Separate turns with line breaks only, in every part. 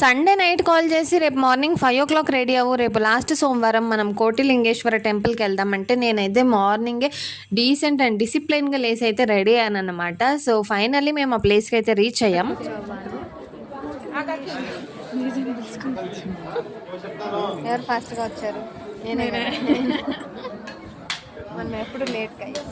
Sunday night call చేసి రేపు morning 5 o'clock ready అవ్వు, రేపు లాస్ట్ సోమవారం మనం కోటిలింగేశ్వర టెంపుల్కి వెళ్దామంటే నేనైతే మార్నింగే డీసెంట్ అండ్ డిసిప్లైన్గా లేసి అయితే రెడీ అయ్యాను అనమాట. సో ఫైనల్లీ మేము ఆ ప్లేస్కి అయితే రీచ్ అయ్యాం.
ఎవరు ఫాస్ట్గా వచ్చారు? నేనే. మనం ఎప్పుడు లేట్గా అయ్యాం.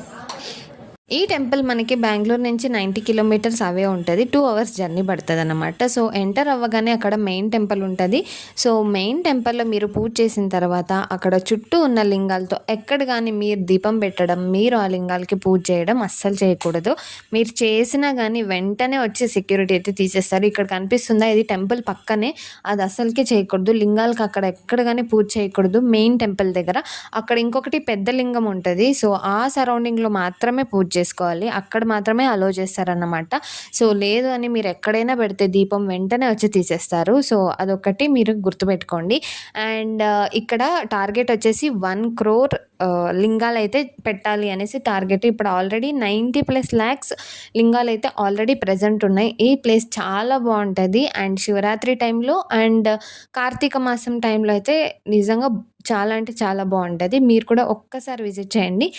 ఈ టెంపుల్ మనకి బెంగళూరు నుంచి 90 kilometers అవే ఉంటుంది. 2 hours జర్నీ పడుతుంది అనమాట. సో ఎంటర్ అవ్వగానే అక్కడ మెయిన్ టెంపుల్ ఉంటుంది. సో మెయిన్ టెంపుల్లో మీరు పూజ చేసిన తర్వాత అక్కడ చుట్టూ ఉన్న లింగాలతో ఎక్కడ కానీ మీరు దీపం పెట్టడం, మీరు ఆ లింగాలకి పూజ చేయడం అస్సలు చేయకూడదు. మీరు చేసినా కానీ వెంటనే వచ్చి సెక్యూరిటీ అయితే తీసేస్తారు. ఇక్కడ కనిపిస్తుందా, ఇది టెంపుల్ పక్కనే, అది అస్సలకే చేయకూడదు. లింగాలకి అక్కడ ఎక్కడ కానీ పూజ చేయకూడదు. మెయిన్ టెంపుల్ దగ్గర అక్కడ ఇంకొకటి పెద్ద లింగం ఉంటుంది. సో ఆ సరౌండింగ్లో మాత్రమే పూజ చేసుకోవాలి, అక్కడ మాత్రమే అలో చేస్తారన్నమాట. సో లేదు అని మీరు ఎక్కడైనా పెడితే దీపం వెంటనే వచ్చి తీసేస్తారు. సో అదొకటి మీరు గుర్తుపెట్టుకోండి. అండ్ ఇక్కడ టార్గెట్ వచ్చేసి 1 crore లింగాలు అయితే పెట్టాలి అనేసి టార్గెట్. ఇప్పుడు ఆల్రెడీ 90+ lakhs లింగాలు అయితే ఆల్రెడీ ప్రజెంట్ ఉన్నాయి. ఈ ప్లేస్ చాలా బాగుంటుంది. అండ్ శివరాత్రి టైంలో అండ్ కార్తీక మాసం టైంలో అయితే నిజంగా చాలా అంటే చాలా బాగుంటుంది. మీరు కూడా ఒక్కసారి విజిట్ చేయండి.